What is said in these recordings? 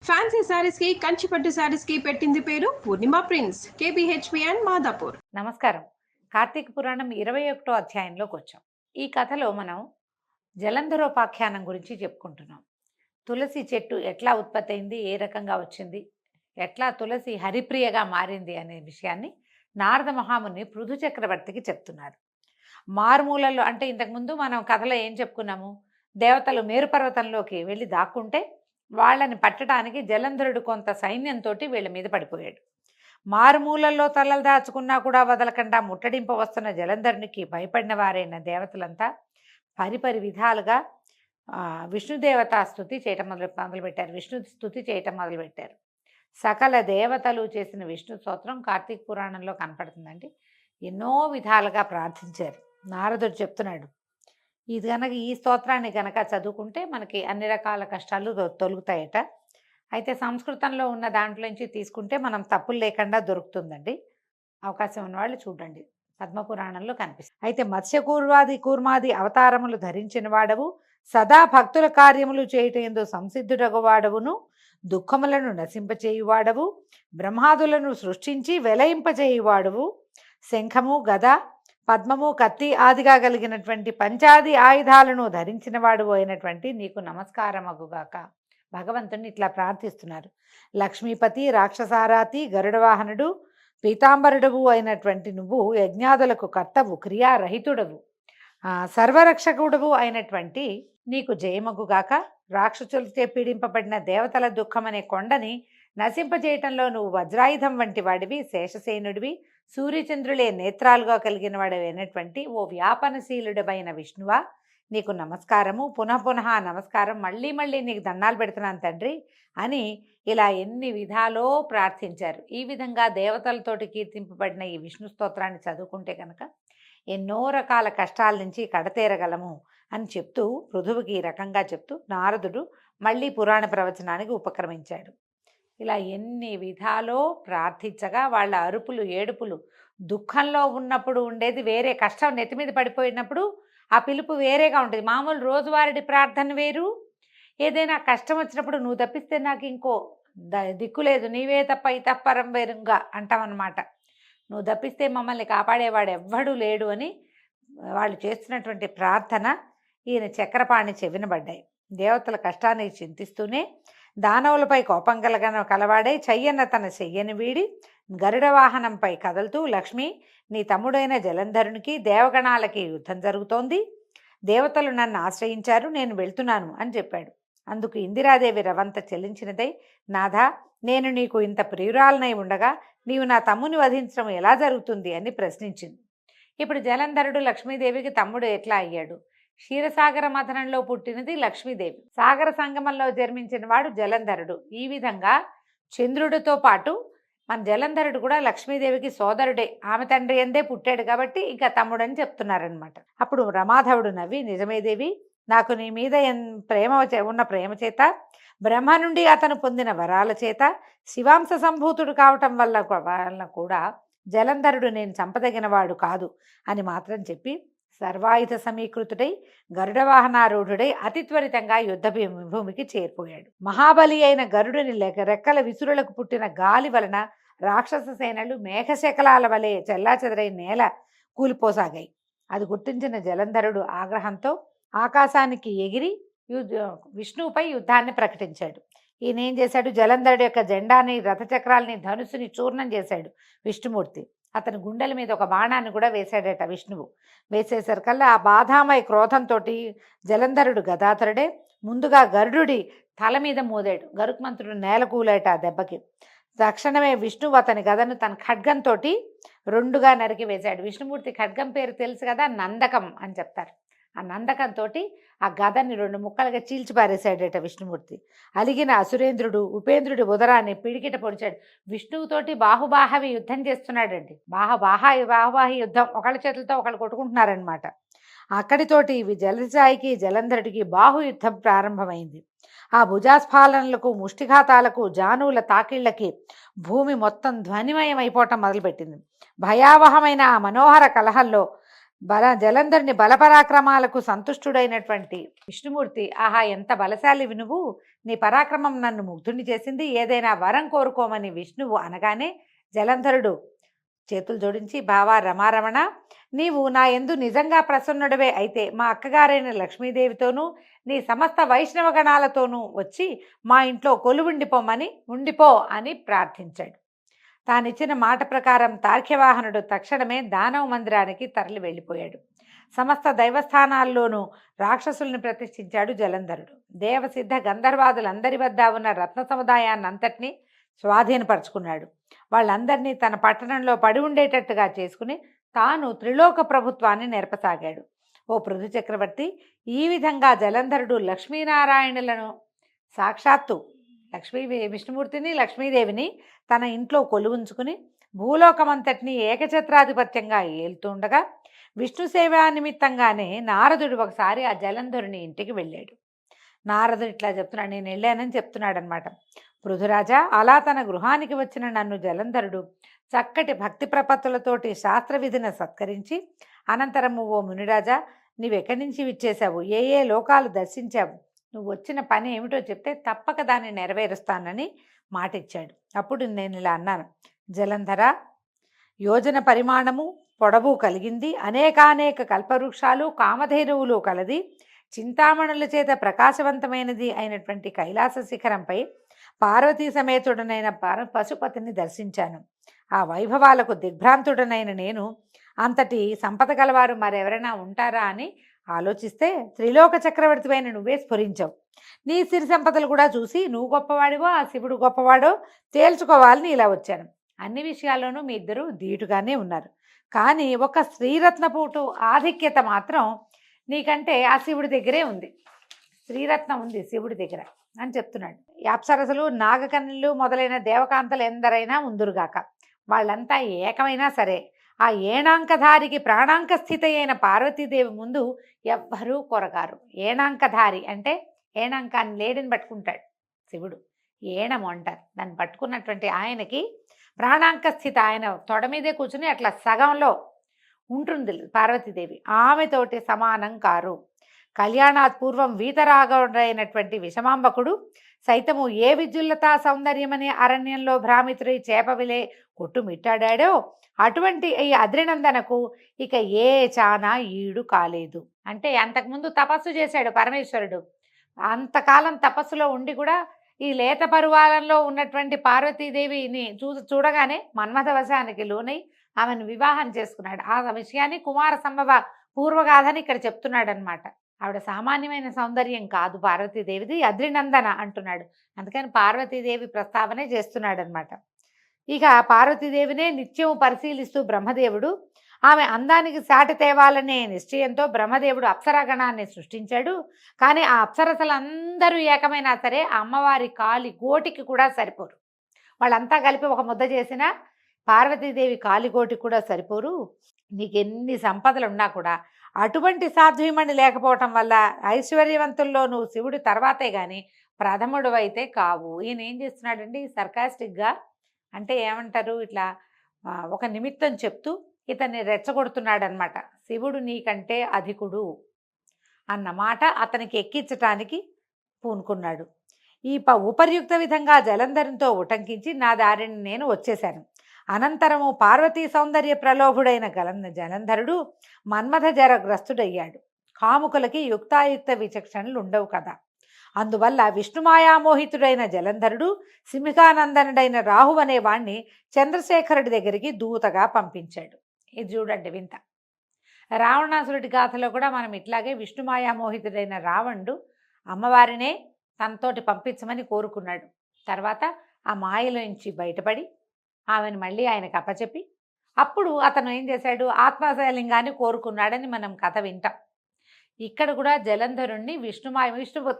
Fancy saris కి కంచిపట్టు శారీస్ కి పెట్టింది పేరు పూర్ణిమ ప్రిన్స్, కేబిహెచ్పి అండ్ మాదాపూర్. నమస్కారం. కార్తీక పురాణం 21వ అధ్యాయంలోకి వచ్చాం. ఈ కథలో మనం జలంధరోపాఖ్యానం గురించి చెప్పుకుంటున్నాం. తులసి చెట్టు ఎట్లా ఉత్పత్తి అయింది, ఏ రకంగా వచ్చింది, ఎట్లా తులసి హరిప్రియగా మారింది అనే విషయాన్ని నారద మహాముని పృథు చక్రవర్తికి చెప్తున్నారు. మారుమూలల్లో అంటే ఇంతకుముందు మనం కథలో ఏం చెప్పుకున్నాము, దేవతలు మేరుపర్వతంలోకి వెళ్ళి దాక్కుంటే వాళ్ళని పట్టడానికి జలంధరుడు కొంత సైన్యంతో వీళ్ళ మీద పడిపోయాడు. మారుమూలల్లో తలలు దాచుకున్నా కూడా వదలకుండా ముట్టడింప వస్తున్న జలంధరునికి భయపడిన వారైన దేవతలంతా పరిపరి విధాలుగా విష్ణుదేవత స్తుతి చేయటం మొదలుపెట్టారు. విష్ణు స్తుతి చేయటం మొదలుపెట్టారు. సకల దేవతలు చేసిన విష్ణు స్తోత్రం కార్తీక పురాణంలో కనపడుతుందండి. ఎన్నో విధాలుగా ప్రార్థించారు. నారదుడు చెప్తున్నాడు, ఇది కనుక ఈ స్తోత్రాన్ని కనుక చదువుకుంటే మనకి అన్ని రకాల కష్టాలు తొలుగుతాయట. అయితే సంస్కృతంలో ఉన్న దాంట్లోంచి తీసుకుంటే మనం తప్పులు లేకుండా దొరుకుతుందండి. అవకాశం ఉన్నవాళ్ళు చూడండి, పద్మపురాణంలో కనిపిస్తుంది. అయితే కూర్మాది అవతారములు ధరించిన వాడవు, సదా భక్తుల కార్యములు చేయటందు సంసిద్ధుడగవాడవును, దుఃఖములను నశింపచేయువాడవు, బ్రహ్మాదులను సృష్టించి వెలయింపచేయువాడవు, శంఖము గద పద్మము కత్తి ఆదిగా కలిగినటువంటి పంచాది ఆయుధాలను ధరించిన వాడు అయినటువంటి నీకు నమస్కారమగుగాక. భగవంతుని ఇట్లా ప్రార్థిస్తున్నారు. లక్ష్మీపతి, రాక్షసారాతి, గరుడవాహనుడు, పీతాంబరుడవు అయినటువంటి నువ్వు యజ్ఞాదులకు కర్తవు, క్రియారహితుడవు, సర్వరక్షకుడవు అయినటువంటి నీకు జయమగుగాక. రాక్షసులచే పీడింపబడిన దేవతల దుఃఖమనే కొండని నశింపజేయటంలో నువ్వు వజ్రాయుధం వంటి వాడివి, శేషసేనుడివి, సూర్యచంద్రులే నేత్రాలుగా కలిగిన వాడవైనటువంటి ఓ వ్యాపనశీలుడమైన విష్ణువా నీకు నమస్కారము, పునః పునః నమస్కారం, మళ్ళీ మళ్ళీ నీకు దండాలు పెడుతున్నాను తండ్రి అని ఇలా ఎన్ని విధాలో ప్రార్థించారు. ఈ విధంగా దేవతలతోటి కీర్తింపబడిన ఈ విష్ణు స్తోత్రాన్ని చదువుకుంటే కనుక ఎన్నో రకాల కష్టాల నుంచి కడతేరగలము అని చెప్తూ పృథువుకి ఈ రకంగా చెప్తూ నారదుడు మళ్ళీ పురాణ ప్రవచనానికి ఉపక్రమించాడు. ఇలా ఎన్ని విధాలో ప్రార్థించగా వాళ్ళ అరుపులు ఏడుపులు, దుఃఖంలో ఉన్నప్పుడు ఉండేది వేరే, కష్టం నెత్తిమీద పడిపోయినప్పుడు ఆ పిలుపు వేరేగా ఉంటుంది. మామూలు రోజువారీ ప్రార్థన వేరు, ఏదైనా కష్టం వచ్చినప్పుడు నువ్వు తప్పిస్తే నాకు ఇంకో దిక్కు లేదు, నీవే తప్ప ఇతపరం వేరుగా అంటామన్నమాట. నువ్వు తప్పిస్తే మమ్మల్ని కాపాడేవాడు ఎవ్వడూ లేడు అని వాళ్ళు చేస్తున్నటువంటి ప్రార్థన ఈయన చక్రపాణి చెవినబడ్డాయి. దేవతల కష్టాన్ని చింతిస్తూనే దానవులపై కోపం కలవాడై చెయ్యన్న తన చెయ్యని వీడి గరుడ వాహనంపై కదులుతూ, లక్ష్మి నీ తమ్ముడైన జలంధరునికి దేవగణాలకి యుద్ధం జరుగుతోంది, దేవతలు నన్ను ఆశ్రయించారు, నేను వెళ్తున్నాను అని చెప్పాడు. అందుకు ఇందిరాదేవి రవంత చెల్లించినదై, నాథా నేను నీకు ఇంత ప్రియురాలనై ఉండగా నీవు నా తమ్ముని వధించడం ఎలా జరుగుతుంది అని ప్రశ్నించింది. ఇప్పుడు జలంధరుడు లక్ష్మీదేవికి తమ్ముడు ఎట్లా అయ్యాడు? క్షీరసాగర మథనంలో పుట్టినది లక్ష్మీదేవి, సాగర సంగమంలో జన్మించిన వాడు జలంధరుడు. ఈ విధంగా చంద్రుడితో పాటు మన జలంధరుడు కూడా లక్ష్మీదేవికి సోదరుడే, ఆమె తండ్రి ఎందే పుట్టాడు కాబట్టి ఇంకా తమ్ముడని చెప్తున్నారనమాట. అప్పుడు రమాధవుడు నవ్వి, నిజమేదేవి, నాకు నీ మీద ఉన్న ప్రేమ చేత, బ్రహ్మ నుండి అతను పొందిన వరాల చేత, శివాంశ సంభూతుడు కావటం వల్ల కూడా జలంధరుడు నేను చంపదగినవాడు కాదు అని మాత్రం చెప్పి సర్వాయుధ సమీకృతుడై గరుడవాహనారూఢుడై అతి త్వరితంగా యుద్ధ భూమికి చేరిపోయాడు. మహాబలి అయిన గరుడుని రెక్కల విసురులకు పుట్టిన గాలి వలన రాక్షస సేనలు మేఘశకలాల వలె చెల్లాచెదరై నేల కూలిపోసాగాయి. అది గుర్తించిన జలంధరుడు ఆగ్రహంతో ఆకాశానికి ఎగిరి విష్ణువుపై యుద్ధాన్ని ప్రకటించాడు. ఈయన ఏం చేశాడు, జలంధరుడు యొక్క జెండాని, రథచక్రాలని, ధనుసుని చూర్ణం చేశాడు విష్ణుమూర్తి. అతని గుండెల మీద ఒక బాణాన్ని కూడా వేశాడట విష్ణువు. వేసేసరికల్లా ఆ బాధామయ క్రోధంతో జలంధరుడు గదాధరుడే ముందుగా గరుడుడి తల మీద మోదాడు. గరుత్మంతుడు నేల కూలేట ఆ దెబ్బకి. తక్షణమే విష్ణువు అతని గదను తన ఖడ్గంతో రెండుగా నరికి వేశాడు. విష్ణుమూర్తి ఖడ్గం పేరు తెలుసు కదా, నందకం అని చెప్తారు. ఆ నందకంతో ఆ గదని రెండు ముక్కలుగా చీల్చిపారేశాడట విష్ణుమూర్తి. అలిగిన అసురేంద్రుడు ఉపేంద్రుడి ఉదరాన్ని పిడికిట పొడిచాడు. విష్ణువుతోటి బాహుబాహవి యుద్ధం చేస్తున్నాడండి. బాహుబాహి యుద్ధం, ఒకళ్ళ చేతులతో ఒకళ్ళు కొట్టుకుంటున్నారనమాట. అక్కడితోటి జలసాయికి జలంధరుడికి బాహుయుద్ధం ప్రారంభమైంది. ఆ భుజాస్ఫాలనలకు, ముష్టిఘాతాలకు, జానువుల తాకిళ్లకి భూమి మొత్తం ధ్వనిమయం అయిపోవటం మొదలుపెట్టింది. భయావహమైన ఆ మనోహర కలహంలో జలంధరుని బలపరాక్రమాలకు సంతుష్టుడైనటువంటి విష్ణుమూర్తి, ఆహా ఎంత బలశాలివి నువ్వు, నీ పరాక్రమం నన్ను ముగ్ధుని చేసింది, ఏదైనా వరం కోరుకోమని విష్ణువు అనగానే జలంధరుడు చేతులు జోడించి, బావా రమారమణ, నీవు నా యందు నిజంగా ప్రసన్నుడవే అయితే మా అక్కగారైన లక్ష్మీదేవితోనూ నీ సమస్త వైష్ణవ గణాలతోనూ వచ్చి మా ఇంట్లో ఉండిపో అని ప్రార్థించాడు. తానిచ్చిన మాట ప్రకారం తార్క్యవాహనుడు తక్షణమే దానవ మందిరానికి తరలి వెళ్ళిపోయాడు. సమస్త దైవస్థానాల్లోనూ రాక్షసుల్ని ప్రతిష్ఠించాడు జలంధరుడు. దేవసిద్ధ గంధర్వాదులందరి వద్ద ఉన్న రత్న సముదాయాన్నంతటినీ స్వాధీనపరుచుకున్నాడు. వాళ్ళందరినీ తన పట్టణంలో పడి ఉండేటట్టుగా చేసుకుని తాను త్రిలోక ప్రభుత్వాన్ని నెరపసాగాడు. ఓ పృథు చక్రవర్తి, ఈ విధంగా జలంధరుడు లక్ష్మీనారాయణులను సాక్షాత్తు విష్ణుమూర్తిని లక్ష్మీదేవిని తన ఇంట్లో కొలువుంచుకుని భూలోకమంతటిని ఏకఛత్రాధిపత్యంగా ఏలుతుండగా విష్ణు సేవా నిమిత్తంగానే నారదుడు ఒకసారి ఆ జలంధరుని ఇంటికి వెళ్ళాడు. నారదుడు ఇట్లా చెప్తున్నాడు, నేను వెళ్ళానని చెప్తున్నాడు అనమాట. పృథురాజా, అలా తన గృహానికి వచ్చిన నన్ను జలంధరుడు చక్కటి భక్తి ప్రపత్తులతోటి శాస్త్రవిధిని సత్కరించి అనంతరము, ఓ మునిరాజా, నీవెక్కడి నుంచి విచ్చేశావు, ఏ ఏ లోకాలు దర్శించావు, నువ్వు వచ్చిన పని ఏమిటో చెప్తే తప్పక దాన్ని నెరవేరుస్తానని మాటిచ్చాడు. అప్పుడు నేను ఇలా అన్నాను, జలంధర, యోజన పరిమాణము పొడవు కలిగింది, అనేకానేక కల్పవృక్షాలు కామధేనువులు కలది, చింతామణుల చేత ప్రకాశవంతమైనది అయినటువంటి కైలాస శిఖరంపై పార్వతీ సమేతుడనైన పశుపతిని దర్శించాను. ఆ వైభవాలకు దిగ్భ్రాంతుడనైన నేను అంతటి సంపద గలవారు మరెవరైనా ఉంటారా అని ఆలోచిస్తే త్రిలోక చక్రవర్తివైన నువ్వే స్ఫురించావు. నీ సిరి సంపదలు కూడా చూసి నువ్వు గొప్పవాడివో ఆ శివుడు గొప్పవాడో తేల్చుకోవాలని ఇలా వచ్చాను. అన్ని విషయాల్లోనూ మీ ఇద్దరు ధీటుగానే ఉన్నారు, కానీ ఒక శ్రీరత్నపూటు ఆధిక్యత మాత్రం నీకంటే ఆ శివుడి దగ్గరే ఉంది. శ్రీరత్నం ఉంది శివుడి దగ్గర అని చెప్తున్నాడు. ఈ అప్సరసలు నాగకన్నులు మొదలైన దేవకాంతలు ఎందరైనా ఉందురుగాక, వాళ్ళంతా ఏకమైనా సరే ఆ ఏణాంకధారికి ప్రాణాంక స్థితి అయిన పార్వతీదేవి ముందు ఎవ్వరూ కొరగారు. ఏణాంకధారి అంటే ఏణాంకాన్ని లేడిని పట్టుకుంటాడు శివుడు, ఏణము అంటారు దాన్ని పట్టుకున్నటువంటి ఆయనకి ప్రాణాంక స్థితి, ఆయన తొడ మీదే కూర్చుని అట్లా సగంలో ఉంటుంది పార్వతీదేవి, ఆమెతోటి సమానం కారు. కళ్యాణాత్ పూర్వం వీతరాగైనటువంటి విషమాంబకుడు సైతము ఏ విద్యుల్లతా సౌందర్యమనే అరణ్యంలో భ్రామితుడై చేపవిలే కొట్టుమిట్టాడాడో అటువంటి ఈ అద్రినందనకు ఇక ఏ చానా ఈడు కాలేదు. అంటే అంతకుముందు తపస్సు చేశాడు పరమేశ్వరుడు, అంతకాలం తపస్సులో ఉండి కూడా ఈ లేత పరువాలంలో ఉన్నటువంటి పార్వతీదేవిని చూడగానే మన్మథవశానికి లోనై ఆమెను వివాహం చేసుకున్నాడు. ఆ విషయాన్ని కుమార సంభవ పూర్వగాథని ఇక్కడ చెప్తున్నాడు అనమాట. ఆవిడ సామాన్యమైన సౌందర్యం కాదు పార్వతీదేవిది, అద్రినందన అంటున్నాడు. అందుకని పార్వతీదేవి ప్రస్తావనే చేస్తున్నాడు అనమాట. ఇక పార్వతీదేవినే నిత్యం పరిశీలిస్తూ బ్రహ్మదేవుడు ఆమె అందానికి సాటి తేవాలనే నిశ్చయంతో బ్రహ్మదేవుడు అప్సరాగణాన్ని సృష్టించాడు. కానీ ఆ అప్సరసలందరూ ఏకమైనా సరే ఆ అమ్మవారి కాలి గోటికి కూడా సరిపోరు. వాళ్ళంతా కలిపి ఒక ముద్ద చేసిన పార్వతీదేవి కాలిగోటికి కూడా సరిపోరు. నీకెన్ని సంపదలు ఉన్నా కూడా అటువంటి సాధ్వీమణి లేకపోవటం వల్ల ఐశ్వర్యవంతుల్లో నువ్వు శివుడి తర్వాతే కానీ ప్రథముడు అయితే కావు. ఈయన ఏం చేస్తున్నాడండి సర్కాస్టిక్గా, అంటే ఏమంటారు, ఇట్లా ఒక నిమిత్తం చెప్తూ ఇతన్ని రెచ్చగొడుతున్నాడు అనమాట. శివుడు నీకంటే అధికుడు అన్నమాట అతనికి ఎక్కించటానికి పూనుకున్నాడు. ఈ ఉపర్యుక్త విధంగా జలంధరంతో ఉటంకించి నా దారిని నేను వచ్చేశాను. అనంతరము పార్వతీ సౌందర్య ప్రలోభుడైన జలంధరుడు మన్మథ జరగ్రస్తుడయ్యాడు. కాముకులకి యుక్తాయుక్త విచక్షణలు ఉండవు కదా. అందువల్ల విష్ణుమాయామోహితుడైన జలంధరుడు సింహికానందనుడైన రాహు అనే వాణ్ణి చంద్రశేఖరుడి దగ్గరికి దూతగా పంపించాడు. ఇది చూడండి వింత. రావణాసురుడి గాథలో కూడా మనం ఇట్లాగే విష్ణుమాయామోహితుడైన రావణుడు అమ్మవారినే తనతోటి పంపించమని కోరుకున్నాడు. తర్వాత ఆ మాయలోంచి బయటపడి ఆమెను మళ్ళీ ఆయనకు అప్పచెప్పి అప్పుడు అతను ఏం చేశాడు, ఆత్మశైలింగాన్ని కోరుకున్నాడని మనం కథ వింటాం. ఇక్కడ కూడా జలంధరుణ్ణి విష్ణు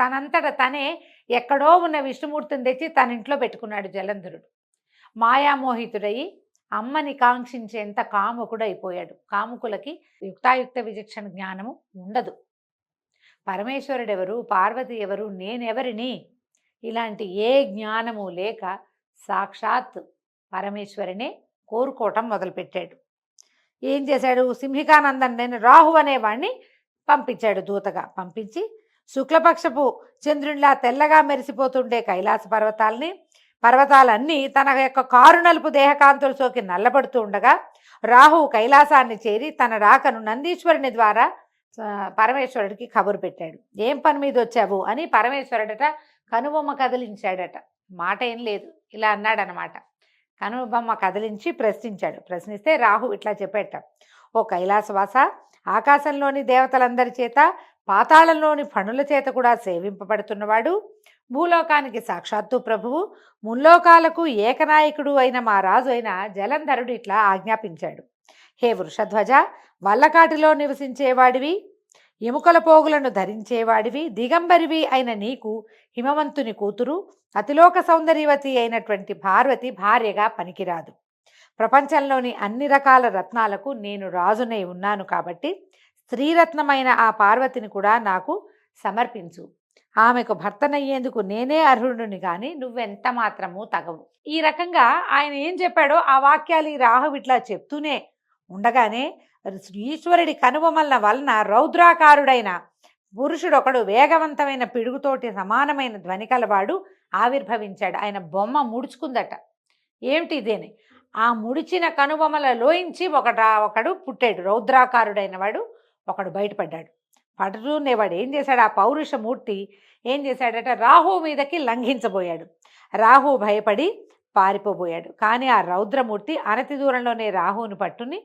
తనంతట తనే ఎక్కడో ఉన్న విష్ణుమూర్తిని తెచ్చి తన ఇంట్లో పెట్టుకున్నాడు జలంధరుడు. మాయామోహితుడయి అమ్మని కాంక్షించేంత కాముకుడైపోయాడు. కాముకులకి యుక్తాయుక్త విచక్షణ జ్ఞానము ఉండదు. పరమేశ్వరుడెవరు, పార్వతి ఎవరు, నేనెవరిని, ఇలాంటి ఏ జ్ఞానము లేక సాక్షాత్ పరమేశ్వరినే కోరుకోవటం మొదలుపెట్టాడు. ఏం చేశాడు, సింహికానందన్ నేను రాహు అనేవాడిని పంపించాడు దూతగా. పంపించి శుక్లపక్షపు చంద్రునిలా తెల్లగా మెరిసిపోతుండే కైలాస పర్వతాలన్నీ తన యొక్క కారు నలుపు దేహకాంతులు సోకి నల్లబడుతూ ఉండగా రాహువు కైలాసాన్ని చేరి తన రాకను నందీశ్వరుని ద్వారా పరమేశ్వరుడికి కబురు పెట్టాడు. ఏం పని మీద వచ్చావు అని పరమేశ్వరుడట కనుబొమ్మ కదిలించాడట. మాట ఏం లేదు, ఇలా అన్నాడనమాట. కనుబొమ్మ కదిలించి ప్రశ్నించాడు. ప్రశ్నిస్తే రాహు ఇట్లా చెప్పేట, ఓ కైలాసవాస, ఆకాశంలోని దేవతలందరి చేత పాతాళంలోని ఫణుల చేత కూడా సేవింపబడుతున్నవాడు, భూలోకానికి సాక్షాత్తు ప్రభువు, ముల్లోకాలకు ఏకనాయకుడు అయిన మా రాజు అయిన జలంధరుడు ఇట్లా ఆజ్ఞాపించాడు. హే వృషధ్వజ, వల్లకాటిలో నివసించేవాడివి, ఎముకల పోగులను ధరించేవాడివి, దిగంబరివి అయిన నీకు హిమవంతుని కూతురు అతిలోక సౌందర్యవతి అయినటువంటి పార్వతి భార్యగా పనికిరాదు. ప్రపంచంలోని అన్ని రకాల రత్నాలకు నేను రాజునై ఉన్నాను కాబట్టి స్త్రీరత్నమైన ఆ పార్వతిని కూడా నాకు సమర్పించు. ఆమెకు భర్తనయ్యేందుకు నేనే అర్హుడిని కానీ నువ్వెంత మాత్రము తగవు. ఈ రకంగా ఆయన ఏం చెప్పాడో ఆ వాక్యాలు ఈ రాహు ఇట్లా చెప్తూనే ఉండగానే ఈశ్వరుడి కనుబొమ్మల వలన రౌద్రాకారుడైన పురుషుడొకడు వేగవంతమైన పిడుగుతోటి సమానమైన ధ్వని కలవాడు ఆవిర్భవించాడు. ఆయన బొమ్మ ముడుచుకుందట. ఏమిటి ఇదేని? ఆ ముడిచిన కనుబొమ్మలలోంచి ఒకడు పుట్టాడు. రౌద్రాకారుడైన వాడు ఒకడు బయటపడ్డాడు. పడుతూనేవాడు ఏం చేశాడు, ఆ పౌరుషమూర్తి ఏం చేశాడట, రాహు మీదకి లంఘించబోయాడు. రాహు భయపడి పారిపోబోయాడు. కానీ ఆ రౌద్రమూర్తి అనతి దూరంలోనే రాహువుని పట్టుని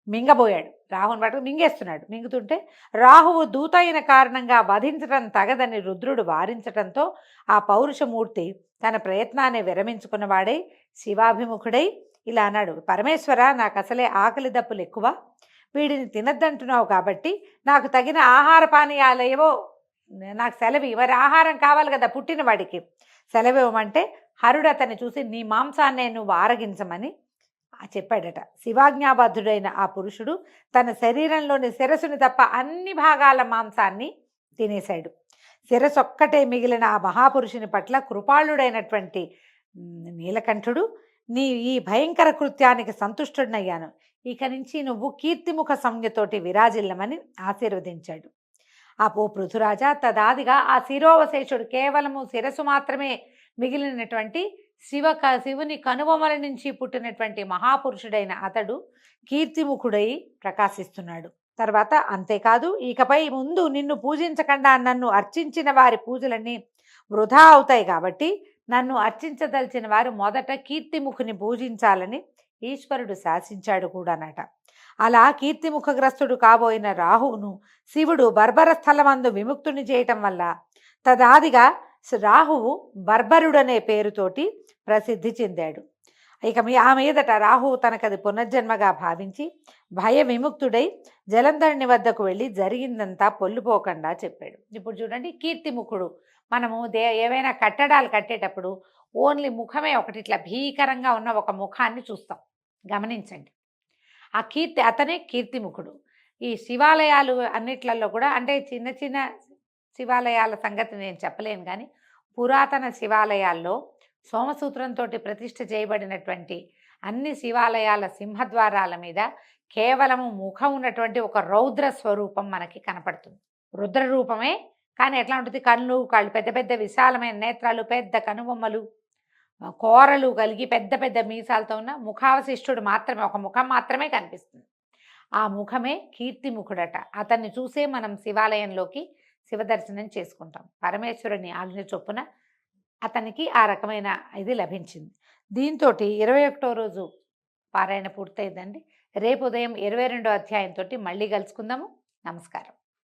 మింగబోయాడు. రాహుని పట్టుకుని మింగేస్తున్నాడు. మింగుతుంటే రాహువు దూత అయిన కారణంగా వధించటం తగదని రుద్రుడు వారించటంతో ఆ పౌరుషమూర్తి తన ప్రయత్నాన్ని విరమించుకున్నవాడై శివాభిముఖుడై ఇలా అన్నాడు, పరమేశ్వర, నాకు అసలే ఆకలి దప్పులు ఎక్కువ, వీడిని తినద్దంటున్నావు కాబట్టి నాకు తగిన ఆహార పానీయాలేవో నాకు సెలవు, మరి ఆహారం కావాలి కదా పుట్టిన వాడికి, సెలవివ్వమంటే హరుడు అతన్ని చూసి నీ మాంసాన్నే నువ్వు ఆరగించమని చెప్పాడట. శివాజ్ఞాబద్ధుడైన ఆ పురుషుడు తన శరీరంలోని శిరస్సుని తప్ప అన్ని భాగాల మాంసాన్ని తినేశాడు. శిరస్సు ఒక్కటే మిగిలిన ఆ మహాపురుషుని పట్ల కృపాళుడైనటువంటి నీలకంఠుడు, నీ ఈ భయంకర కృత్యానికి సంతుష్టుడనయ్యాను, ఇక నుంచి నువ్వు కీర్తిముఖ సంజ్ఞతోటి విరాజిల్లమని ఆశీర్వదించాడు. ఆ ఓ పృథురాజా, తదాదిగా ఆ శిరోవశేషుడు కేవలము శిరస్సు మాత్రమే మిగిలినటువంటి శివుని కనుబొమ్మల నుంచి పుట్టినటువంటి మహాపురుషుడైన అతడు కీర్తిముఖుడై ప్రకాశిస్తున్నాడు. తర్వాత అంతేకాదు, ఇకపై ముందు నిన్ను పూజించకుండా నన్ను అర్చించిన వారి పూజలన్నీ వృధా అవుతాయి కాబట్టి నన్ను అర్చించదలిచిన వారు మొదట కీర్తిముఖుని పూజించాలని ఈశ్వరుడు శాసించాడు కూడానట. అలా కీర్తిముఖగ్రస్తుడు కాబోయిన రాహువును శివుడు బర్బర స్థలమందు విముక్తుని చేయటం వల్ల తదాదిగా రాహువు బర్బరుడనే పేరుతోటి ప్రసిద్ధి చెందాడు. ఇక ఆ మీదట రాహువు తనకది పునర్జన్మగా భావించి భయ విముక్తుడై జలంధరుని వద్దకు వెళ్ళి జరిగిందంతా పొల్లుపోకుండా చెప్పాడు. ఇప్పుడు చూడండి, కీర్తిముఖుడు, మనము ఏవైనా కట్టడాలు కట్టేటప్పుడు ఓన్లీ ముఖమే ఒకటి ఇట్లా భీకరంగా ఉన్న ఒక ముఖాన్ని చూస్తాం. గమనించండి, ఆ అతనే కీర్తిముఖుడు. ఈ శివాలయాలు అన్నిట్లలో కూడా, అంటే చిన్న చిన్న శివాలయాల సంగతి నేను చెప్పలేను, కానీ పురాతన శివాలయాల్లో సోమసూత్రంతో ప్రతిష్ఠ చేయబడినటువంటి అన్ని శివాలయాల సింహద్వారాల మీద కేవలము ముఖం ఉన్నటువంటి ఒక రౌద్ర స్వరూపం మనకి కనపడుతుంది. రుద్ర రూపమే, కానీ ఎట్లా ఉంటుంది, కళ్ళు పెద్ద పెద్ద విశాలమైన నేత్రాలు, పెద్ద కనుబొమ్మలు, కోరలు కలిగి పెద్ద పెద్ద మీసాలతో ఉన్న ముఖావశిష్టుడు మాత్రమే, ఒక ముఖం మాత్రమే కనిపిస్తుంది. ఆ ముఖమే కీర్తిముఖుడట. అతన్ని చూసే మనం శివాలయంలోకి శివదర్శనం చేసుకుంటాం. పరమేశ్వరుని ఆజ్ఞ చొప్పున అతనికి ఆ రకమైన ఇది లభించింది. దీంతో 21వ రోజు పారాయణ పూర్తయిందండి. రేపు ఉదయం 22వ అధ్యాయంతో మళ్ళీ కలుసుకుందాము. నమస్కారం.